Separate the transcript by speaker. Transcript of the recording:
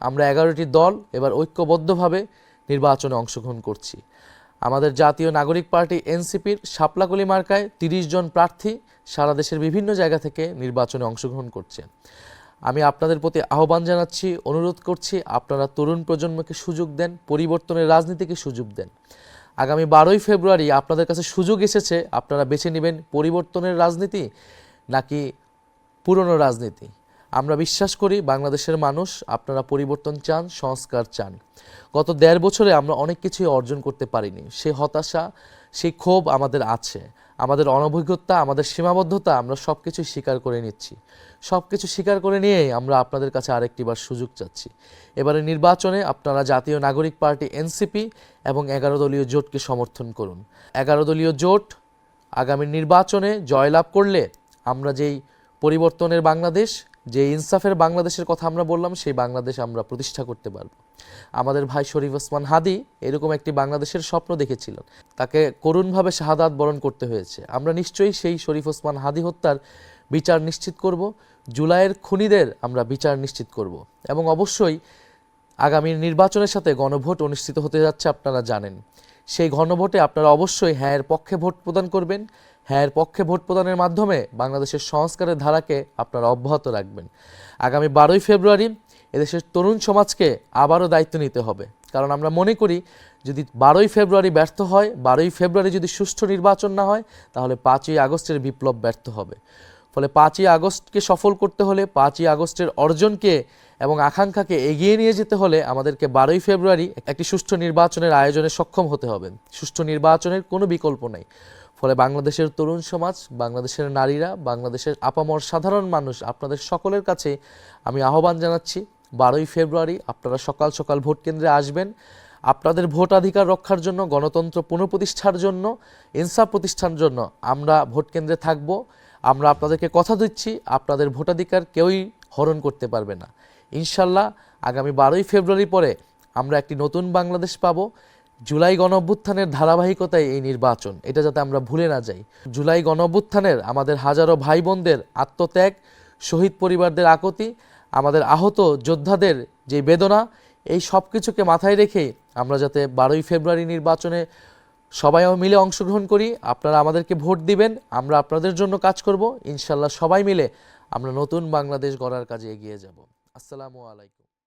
Speaker 1: আমরা 11টি দল এবার ঐক্যবদ্ধভাবে নির্বাচনে অংশগ্রহণ করছি। আমাদের জাতীয় নাগরিক পার্টি এনসিপির শাপলাকলি মার্কায় 30 জন প্রার্থী সারা দেশের বিভিন্ন জায়গা থেকে নির্বাচনে অংশগ্রহণ করছে। আমি আপনাদের প্রতি আহ্বান জানাচ্ছি, অনুরোধ করছি, আপনারা তরুণ প্রজন্মকে সুযোগ দেন, পরিবর্তনের রাজনীতিকে সুযোগ দেন। আগামী 12ই ফেব্রুয়ারি আপনাদের কাছে সুযোগ এসেছে, আপনারা বেছে নেবেন পরিবর্তনের রাজনীতি নাকি পুরনো রাজনীতি। আমরা বিশ্বাস করি বাংলাদেশের মানুষ আপনারা পরিবর্তন চান, সংস্কার চান। গত 1.5 বছরে আমরা অনেক কিছুই অর্জন করতে পারিনি, সেই হতাশা, সেই ক্ষোভ আমাদের আছে। আমাদের অনভিজ্ঞতা, আমাদের সীমাবদ্ধতা, আমরা সব কিছু স্বীকার করে নিচ্ছি। সব কিছু স্বীকার করে নিয়েই আমরা আপনাদের কাছে আরেকটিবার সুযোগ চাচ্ছি। এবারে নির্বাচনে আপনারা জাতীয় নাগরিক পার্টি এনসিপি এবং 11 দলীয় জোটকে সমর্থন করুন। 11 দলীয় জোট আগামী নির্বাচনে জয়লাভ করলে আমরা যেই পরিবর্তনের বাংলাদেশ, যে ইনসাফের বাংলাদেশের কথা আমরা বললাম, সেই বাংলাদেশ আমরা প্রতিষ্ঠা করতে পারব। আমাদের ভাই শরীফ ওসমান হাদি এরকম একটি বাংলাদেশের স্বপ্ন দেখেছিলেন, তাকে করুণভাবে শাহাদাত বরণ করতে হয়েছে। আমরা নিশ্চয়ই সেই শরীফ ওসমান হাদি হত্যার বিচার নিশ্চিত করব, জুলাইয়ের খুনিদের আমরা বিচার নিশ্চিত করব এবং অবশ্যই আগামী নির্বাচনের সাথে গণভোট অনুষ্ঠিত হতে যাচ্ছে, আপনারা জানেন। সেই গণভোটে আপনারা অবশ্যই হ্যাঁয়ের পক্ষে ভোট প্রদান করবেন। হ্যাঁয়ের পক্ষে ভোট প্রদানের মাধ্যমে বাংলাদেশের সংস্কারের ধারাকে আপনারা অব্যাহত রাখবেন। আগামী 12ই ফেব্রুয়ারি এদেশের তরুণ সমাজকে আবারও দায়িত্ব নিতে হবে, কারণ আমরা মনে করি যদি 12ই ফেব্রুয়ারি ব্যর্থ হয়, 12ই ফেব্রুয়ারি যদি সুষ্ঠু নির্বাচন না হয়, তাহলে 5ই আগস্টের বিপ্লব ব্যর্থ হবে। ফলে 5ই আগস্টকে সফল করতে হলে, 5ই আগস্টের অর্জনকে এবং আকাঙ্ক্ষাকে এগিয়ে নিয়ে যেতে হলে আমাদেরকে 12ই ফেব্রুয়ারি একটি সুষ্ঠু নির্বাচনের আয়োজনে সক্ষম হতে হবে। সুষ্ঠু নির্বাচনের কোনো বিকল্প নেই। ফলে বাংলাদেশের তরুণ সমাজ, বাংলাদেশের নারীরা, বাংলাদেশের আপামর সাধারণ মানুষ, আপনাদের সকলের কাছে আমি আহ্বান জানাচ্ছি 12ই ফেব্রুয়ারি আপনারা সকাল সকাল ভোট কেন্দ্রে আসবেন। আপনাদের ভোটাধিকার রক্ষার জন্য, গণতন্ত্র পুনঃপ্রতিষ্ঠার জন্য, ইনসাফ প্রতিষ্ঠার জন্য আমরা ভোট কেন্দ্রে থাকব। আমরা আপনাদেরকে কথা দিচ্ছি, আপনাদের ভোটাধিকার কেউই হরণ করতে পারবে না। ইনশাল্লাহ আগামী 12ই ফেব্রুয়ারি পরে আমরা একটি নতুন বাংলাদেশ পাবো। জুলাই গণঅভ্যুত্থানের ধারাবাহিকতায় এই নির্বাচন, এটা যাতে আমরা ভুলে না যাই। জুলাই গণঅভ্যুত্থানের আমাদের হাজারো ভাই বোনদের আত্মত্যাগ, শহীদ পরিবারদের আকুতি, আমাদের আহত যোদ্ধাদের যে বেদনা, এই সব কিছুকে মাথায় রেখেই আমরা যাতে 12ই ফেব্রুয়ারি নির্বাচনে সবাই মিলে অংশগ্রহণ করি। আপনারা আমাদেরকে ভোট দিবেন, আমরা আপনাদের জন্য কাজ করব। ইনশাল্লাহ সবাই মিলে আমরা নতুন বাংলাদেশ গড়ার কাজে এগিয়ে যাব। আসসালামু আলাইকুম।